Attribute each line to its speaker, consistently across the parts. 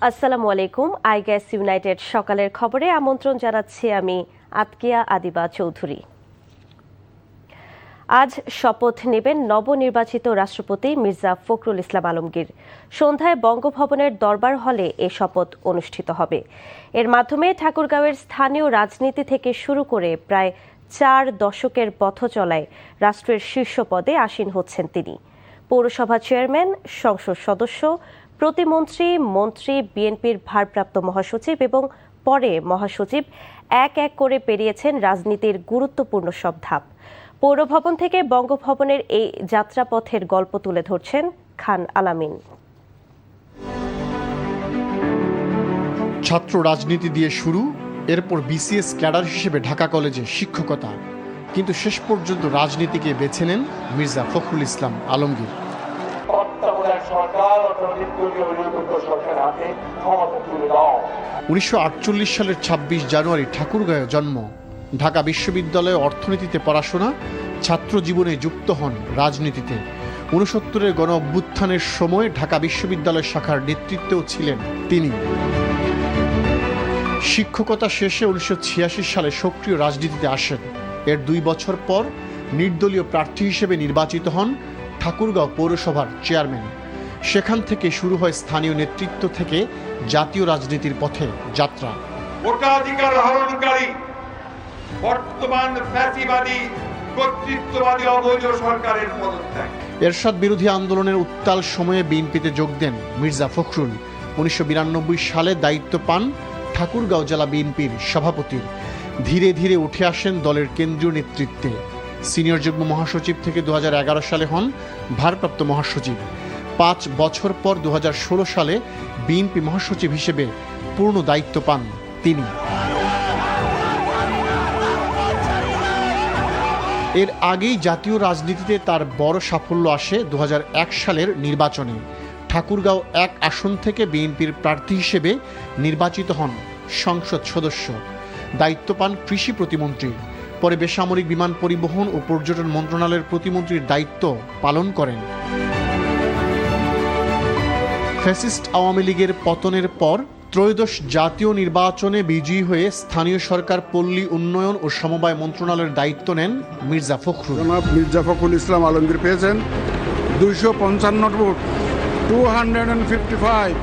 Speaker 1: আসসালামু আলাইকুম। আইগ্যাস ইউনাইটেড সকালের খবরে আমন্ত্রণ জানাচ্ছি আমি আতকিয়া আদিবা চৌধুরী। আজ শপথ নেবেন নবনির্বাচিত রাষ্ট্রপতি মির্জা ফখরুল ইসলাম আলমগীর। সন্ধ্যায় বঙ্গভবনের দরবার হলে এ শপথ অনুষ্ঠিত হবে। এর মাধ্যমে ঠাকুরগাঁওয়ের স্থানীয় রাজনীতি থেকে শুরু করে প্রায় 4 দশকের পথ চলায় রাষ্ট্রের শীর্ষ পদে আসীন হচ্ছেন তিনি। পৌরসভা চেয়ারম্যান, সংসদ সদস্য, প্রতিমন্ত্রী, মন্ত্রী, বিএনপির ভারপ্রাপ্ত মহাসচিব এবং পরে মহাসচিব এক এক করে পেরিয়েছেন রাজনীতির গুরুত্বপূর্ণ সব ধাপ। পৌরভবন থেকে বঙ্গভবনের এই যাত্রাপথের গল্প তুলে ধরছেন খান আলামিন।
Speaker 2: ছাত্র রাজনীতি দিয়ে শুরু, এরপর বিসিএস ক্যাডার হিসেবে ঢাকা কলেজে শিক্ষকতা, কিন্তু শেষ পর্যন্ত রাজনীতিকে বেছে নেন মির্জা ফখরুল ইসলাম আলমগীর। 1948 সালের 26 জানুয়ারি ঠাকুরগাঁয়ে জন্ম। ঢাকা বিশ্ববিদ্যালয়ে অর্থনীতিতে পড়াশোনা, ছাত্র জীবনে যুক্ত হন রাজনীতিতে। 69-এর গণ অভ্যুত্থানের সময় ঢাকা বিশ্ববিদ্যালয় শাখার নেতৃত্বেও ছিলেন তিনি। শিক্ষকতা শেষে 1986 সালে সক্রিয় রাজনীতিতে আসেন। এর 2 বছর পর নির্দলীয় প্রার্থী হিসেবে নির্বাচিত হন ঠাকুরগাঁও পৌরসভার চেয়ারম্যান। সেখান থেকে শুরু হয় স্থানীয় নেতৃত্ব থেকে জাতীয় রাজনীতির পথে যাত্রা।
Speaker 3: ভোটাধিকার হরণকারী বর্তমান ফ্যাসিবাদী কর্তৃত্ববাদী অবৈধ সরকারের পদত্যাগ।
Speaker 2: এরশাদ বিরোধী আন্দোলনের উত্তাল সময়ে বিএনপিতে যোগ দেন মির্জা ফখরুল। 1992 সালে দায়িত্ব পান ঠাকুরগাঁও জেলা বিএনপির সভাপতির। ধীরে ধীরে উঠে আসেন দলের কেন্দ্রীয় নেতৃত্বে। সিনিয়র যুগ্ম মহাসচিব থেকে 2011 সালে হন ভারপ্রাপ্ত মহাসচিব। 5 বছর পর 2016 সালে বিএনপি মহাসচিব হিসেবে পূর্ণ দায়িত্ব পান তিনি। এর আগেই জাতীয় রাজনীতিতে তার বড় সাফল্য আসে 2001 সালের নির্বাচনে। ঠাকুরগাঁও 1 আসন থেকে বিএনপির প্রার্থী হিসেবে নির্বাচিত হন সংসদ সদস্য। দায়িত্ব পান কৃষি প্রতিমন্ত্রীর। পরে বেসামরিক বিমান পরিবহন ও পর্যটন মন্ত্রণালয়ের প্রতিমন্ত্রীর দায়িত্ব পালন করেন। ফ্যাসিস্ট আওয়ামী লীগের পতনের পর ত্রয়োদশ জাতীয় নির্বাচনে বিজয়ী হয়ে স্থানীয় সরকার, পল্লী উন্নয়ন ও সমবায় মন্ত্রণালয়ের দায়িত্ব নেন মির্জা ফখরুল।
Speaker 4: মির্জা ফখরুল ইসলাম আলমগীর পেয়েছেন 255 ভোট, 255।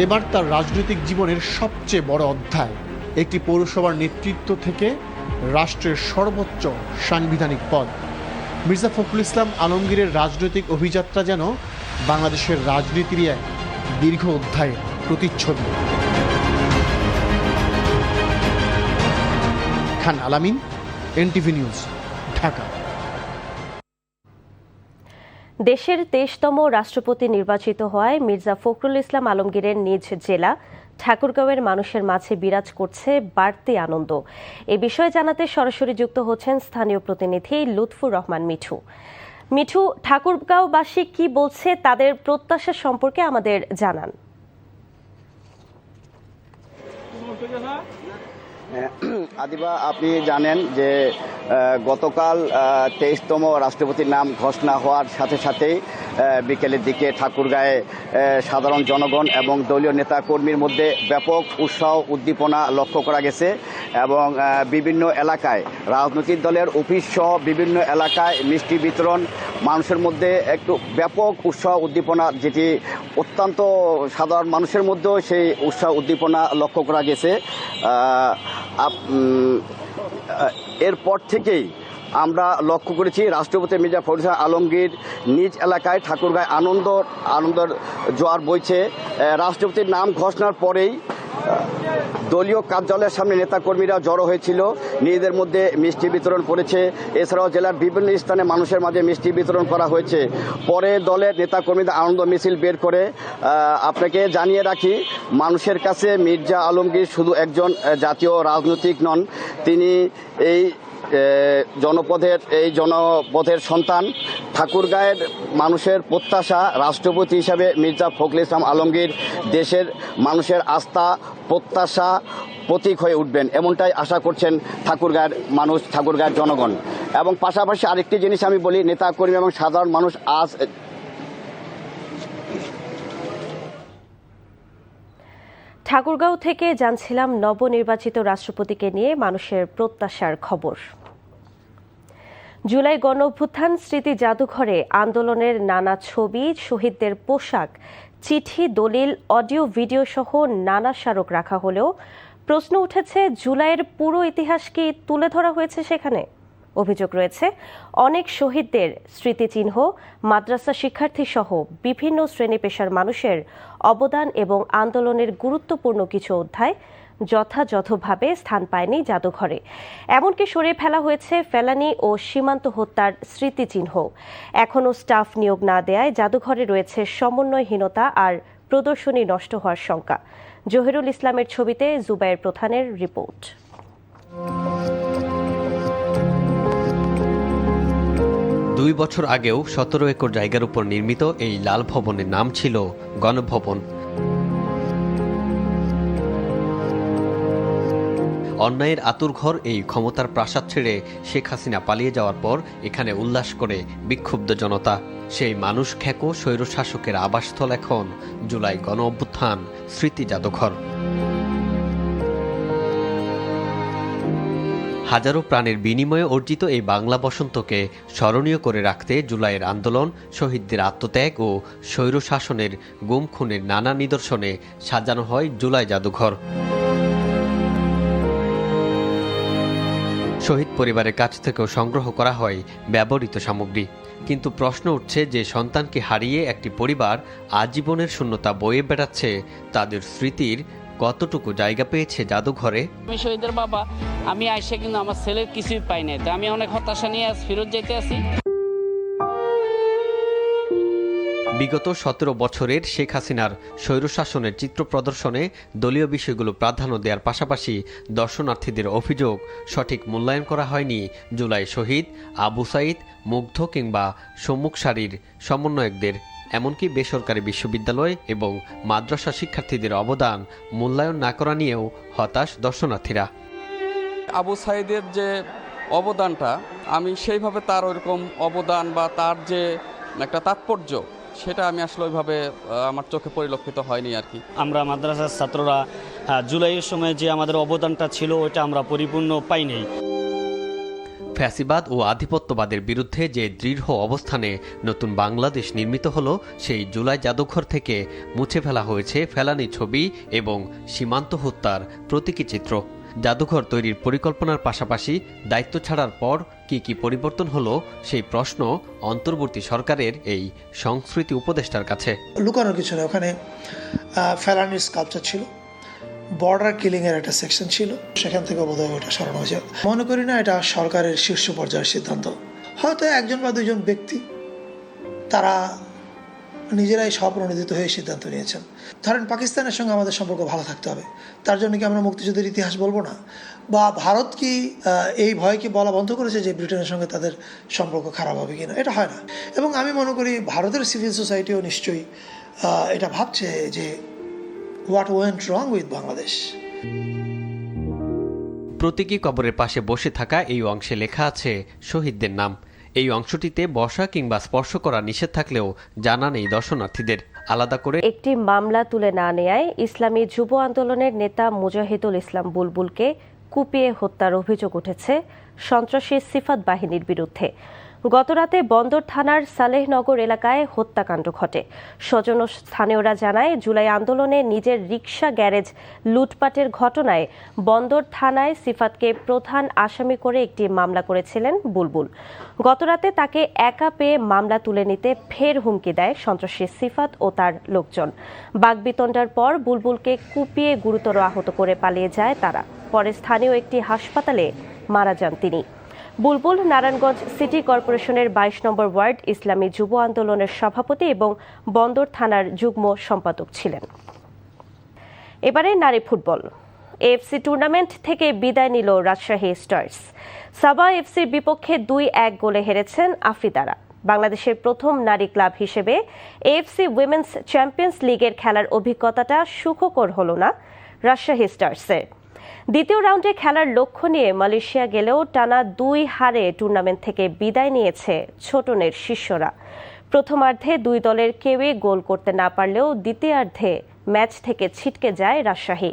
Speaker 2: এবার তার রাজনৈতিক জীবনের সবচেয়ে বড় অধ্যায়। একটি পৌরসভার নেতৃত্ব থেকে রাষ্ট্রের সর্বোচ্চ সাংবিধানিক পদ। মির্জা ফখরুল ইসলাম আলমগীরের রাজনৈতিক অভিযাত্রা যেন বাংলাদেশের রাজনীতির এক দীর্ঘ অধ্যায়ের প্রতিচ্ছবি। খান আলামিন, এনটিভি নিউজ, ঢাকা।
Speaker 1: দেশের 23তম রাষ্ট্রপতি নির্বাচিত হওয়ায় মির্জা ফখরুল ইসলাম আলমগীরের নিজ জেলা ঠাকুরগাঁওয়ের মানুষের মাঝে বিরাজ করছে বাড়তি আনন্দ। এ বিষয়ে জানাতে সরাসরি যুক্ত হচ্ছেন স্থানীয় প্রতিনিধি লুৎফুর রহমান মিঠু। মিঠু, ঠাকুরগাঁওবাসী কি বলছে, তাদের প্রত্যাশা সম্পর্কে আমাদের জানান।
Speaker 5: আদিবা, আপনি জানেন যে গতকাল 23তম রাষ্ট্রপতির নাম ঘোষণা হওয়ার সাথে সাথেই বিকেলের দিকে ঠাকুরগাঁয়ে সাধারণ জনগণ এবং দলীয় নেতাকর্মীর মধ্যে ব্যাপক উৎসাহ উদ্দীপনা লক্ষ্য করা গেছে এবং বিভিন্ন এলাকায় রাজনৈতিক দলের অফিস সহ বিভিন্ন এলাকায় মিষ্টি বিতরণ, মানুষের মধ্যে একটু ব্যাপক উৎসাহ উদ্দীপনা, যেটি অত্যন্ত সাধারণ মানুষের মধ্যেও সেই উৎসাহ উদ্দীপনা লক্ষ্য করা গেছে। এরপর থেকেই আমরা লক্ষ্য করেছি রাষ্ট্রপতি মির্জা ফখরুল ইসলাম আলমগীর নিজ এলাকায় ঠাকুরগাঁয় আনন্দের জোয়ার বইছে। রাষ্ট্রপতির নাম ঘোষণার পরেই দলীয় কার্যালয়ের সামনে নেতাকর্মীরা জড়ো হয়েছিল, নিজেদের মধ্যে মিষ্টি বিতরণ করেছে। এছাড়াও জেলার বিভিন্ন স্থানে মানুষের মাঝে মিষ্টি বিতরণ করা হয়েছে। পরে দলের নেতাকর্মীদের আনন্দ মিছিল বের করে। আপনাকে জানিয়ে রাখি, মানুষের কাছে মির্জা আলমগীর শুধু একজন জাতীয় রাজনৈতিক নন, তিনি এই জনপথের সন্তান। ঠাকুরগাঁয়ের মানুষের প্রত্যাশা, রাষ্ট্রপতি হিসাবে মির্জা ফখরুল ইসলাম আলমগীর দেশের মানুষের আস্থা, প্রত্যাশা প্রতীক হয়ে উঠবেন, এমনটাই আশা করছেন ঠাকুরগাঁয়ের মানুষ, ঠাকুরগাঁয়ের জনগণ। এবং পাশাপাশি আরেকটি জিনিস আমি বলি, নেতাকর্মী এবং সাধারণ মানুষ আজ
Speaker 1: ঠাকুরগাঁও থেকে জানছিলাম নবনির্বাচিত রাষ্ট্রপতিকে নিয়ে মানুষের প্রত্যাশার খবর। জুলাই গণঅভ্যুত্থান স্মৃতি জাদুঘরে আন্দোলনের নানা ছবি, শহীদদের পোশাক, চিঠি, দলিল, অডিও, ভিডিও সহ নানা স্মারক রাখা হলেও প্রশ্ন উঠেছে, জুলাইয়ের পুরো ইতিহাস কি তুলে ধরা হয়েছে সেখানে? অভিযোগ রয়েছে, অনেক শহীদদের স্মৃতিচিহ্ন, মাদ্রাসা শিক্ষার্থী সহ বিভিন্ন শ্রেণী পেশার মানুষের অবদান এবং আন্দোলনের গুরুত্বপূর্ণ কিছু অধ্যায় যথাযথভাবে স্থান পায়নি জাদুঘরে। এমনকি সরিয়ে ফেলা হয়েছে ফেলানি ও সীমান্ত হত্যার স্মৃতিচিহ্ন। এখনও স্টাফ নিয়োগ না দেয়ায় জাদুঘরে রয়েছে সমন্বয়হীনতা আর প্রদর্শনী নষ্ট হওয়ার শঙ্কা। জহিরুল ইসলামের ছবিতে জুবায়ের প্রধানের রিপোর্ট।
Speaker 6: 2 বছর আগেও 17 একর জায়গার উপর নির্মিত এই লাল ভবনের নাম ছিল গণভবন। অন্যায়ের আতুরঘর এই ক্ষমতার প্রাসাদ ছেড়ে শেখ হাসিনা পালিয়ে যাওয়ার পর এখানে উল্লাস করে বিক্ষুব্ধ জনতা। সেই মানুষ খেকো স্বৈরশাসকের আবাসস্থল এখন জুলাই গণঅভ্যুত্থান স্মৃতি জাদুঘর। হাজারো প্রাণের বিনিময়ে অর্জিত এই বাংলা বসন্তকে স্মরণীয় করে রাখতে জুলাইয়ের আন্দোলন, শহীদদের আত্মত্যাগ ও স্বৈরশাসনের গুম খুনের নানা নিদর্শনে সাজানো হয় জুলাই জাদুঘর। শহীদ পরিবারের কাছ থেকেও সংগ্রহ করা হয় ব্যবহৃত সামগ্রী। কিন্তু প্রশ্ন উঠছে, যে সন্তানকে হারিয়ে একটি পরিবার আজীবনের শূন্যতা বয়ে বেড়াচ্ছে, তাদের স্মৃতির কতটুকু জায়গা পেয়েছে জাদুঘরে?
Speaker 7: আমি শহীদের বাবা, আমি আইসে কিন্তু আমার ছেলের কিছুই পাই নাই, আমি অনেক হতাশা নিয়ে আজ ফেরত যেতে আছি।
Speaker 6: বিগত 17 বছরের শেখ হাসিনার স্বৈরশাসনের চিত্র প্রদর্শনে দলীয় বিষয়গুলো প্রাধান্য দেওয়ার পাশাপাশি দর্শনার্থীদের অভিযোগ, সঠিক মূল্যায়ন করা হয়নি জুলাই শহীদ, আবু সাইদ, মুগ্ধ কিংবা সম্মুখ সারির সমন্বয়কদের। এমনকি বেসরকারি বিশ্ববিদ্যালয় এবং মাদ্রাসা শিক্ষার্থীদের অবদান মূল্যায়ন না করা নিয়েও হতাশ দর্শনার্থীরা।
Speaker 8: আবু সাইদের যে অবদানটা, আমি সেইভাবে তার ওইরকম অবদান বা তার যে একটা তাৎপর্য, সেটা আমি আসলে ওইভাবে আমার চোখে পরিলক্ষিত হয়নি আর কি।
Speaker 9: আমরা মাদ্রাসার ছাত্ররা জুলাইয়ের সময় যে আমাদের অবদানটা ছিল, ওইটা আমরা পরিপূর্ণ পাইনি।
Speaker 6: ফ্যাসিবাদ ও আধিপত্যবাদের বিরুদ্ধে যে দৃঢ় অবস্থানে নতুন বাংলাদেশ নির্মিত হলো, সেই জুলাই জাদুঘর থেকে মুছে ফেলা হয়েছে ফেলানি ছবি এবং সীমান্ত হত্যার প্রতীকী চিত্র। জাদুঘর তৈরির পরিকল্পনার পাশাপাশি দায়িত্ব ছাড়ার পর কি পরিবর্তন হলো, সেই প্রশ্ন অন্তর্বর্তী সরকারের এই সংস্কৃতি উপদেষ্টার কাছে।
Speaker 10: লুকানোর কিছু না, ওখানে ফেলানির স্কাল্পচার ছিল, বর্ডার কিলিং এর একটা সেকশন ছিল, সেখান থেকে বোধহয় ওটা সরানো হয়েছে। মনে করি না এটা সরকারের শীর্ষ পর্যায়ের সিদ্ধান্ত। হয়তো একজন বা দুজন ব্যক্তি তারা নিজেরাই স্বপ্রণোদিত হয়ে সিদ্ধান্ত নিয়েছেন। ধরেন, পাকিস্তানের সঙ্গে আমাদের সম্পর্ক ভালো থাকতে হবে, তার জন্য কি আমরা মুক্তিযুদ্ধের ইতিহাস বলবো না? বা ভারত কি এই ভয় কি বলা বন্ধ করেছে যে ব্রিটেনের সঙ্গে তাদের সম্পর্ক খারাপ হবে কিনা? এটা হয় না। এবং আমি মনে করি ভারতের সিভিল সোসাইটিও নিশ্চয়ই এটা ভাবছে যে what went wrong with Bangladesh.
Speaker 6: প্রতীকী কবরের পাশে বসে থাকা এই অংশে লেখা আছে শহীদদের নাম। এই অংশটিতে বসা কিংবা স্পর্শ করা নিষেধ থাকলেও জানা নেই দর্শনার্থীদের। আলাদা করে
Speaker 1: একটি মামলা তুলে না নেয়ায় ইসলামী যুব আন্দোলনের নেতা মুজাহিদুল ইসলাম বুলবুলকে কুপিয়ে হত্যার অভিযোগ উঠেছে সন্ত্রাসী সিফাত বাহিনীর বিরুদ্ধে। গতরাতে বন্দর থানার সালেহনগর এলাকায় হত্যাকাণ্ড ঘটে। স্বজন ও স্থানীয়রা জানায়, জুলাই আন্দোলনে নিজের রিকশা গ্যারেজ লুটপাটের ঘটনায় বন্দর থানায় সিফাতকে প্রধান আসামি করে একটি মামলা করেছিলেন বুলবুল। গতরাতে তাকে একা পেয়ে মামলা তুলে নিতে ফের হুমকি দেয় সন্ত্রাসী সিফাত ও তার লোকজন। বাগবিতণ্ডার পর বুলবুলকে কুপিয়ে গুরুতর আহত করে পালিয়ে যায় তারা। পরে স্থানীয় একটি হাসপাতালে মারা যান তিনি। বুলবুল নারায়ণগঞ্জ সিটি কর্পোরেশনের 22 নম্বর ওয়ার্ড ইসলামী যুব আন্দোলনের সভাপতি এবং বন্দর থানার যুগ্ম সম্পাদক ছিলেন। এবারে নারী ফুটবল। এএফসি টুর্নামেন্ট থেকে বিদায় নিল রাজশাহী স্টার্স। সাবা এফসির বিপক্ষে 2-1 গোলে হেরেছেন আফ্রিদারা। বাংলাদেশের প্রথম নারী ক্লাব হিসেবে এএফসি উইমেন্স চ্যাম্পিয়ন্স লিগের খেলার অভিজ্ঞতাটা সুখকর হলো না রাজশাহী স্টার্সের। দ্বিতীয় রাউন্ডে খেলার লক্ষ্য নিয়ে মালয়েশিয়া গেলেও টানা 2 হারে টুর্নামেন্ট থেকে বিদায় নিয়েছে ছোটনের শিষ্যরা। প্রথমার্ধে দুই দলের কেউই গোল করতে না পারলেও দ্বিতীয়ার্ধে ম্যাচ থেকে ছিটকে যায় রাজশাহী।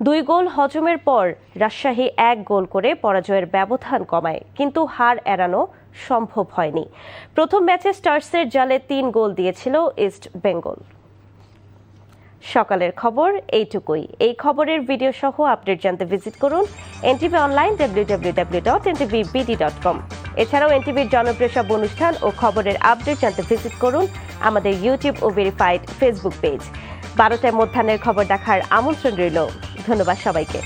Speaker 1: 2 গোল হজমের পর রাজশাহী 1 গোল করে পরাজয়ের ব্যবধান কমায়, কিন্তু হার এড়ানো সম্ভব হয়নি। প্রথম ম্যাচে স্টার্সের জালে 3 গোল দিয়েছিল ইস্ট বেঙ্গল। সকালের খবর এইটুকুই। এই খবরের ভিডিও সহ আপডেট জানতে ভিজিট করুন এনটিভি অনলাইন www.ntvbd.com। এছাড়াও এনটিভির জনপ্রিয় সব অনুষ্ঠান ও খবরের আপডেট জানতে ভিজিট করুন আমাদের ইউটিউব ও ভেরিফাইড ফেসবুক পেজ। 12টায় মধ্যাহ্নের খবর দেখার আমন্ত্রণ রইল। ধন্যবাদ সবাইকে।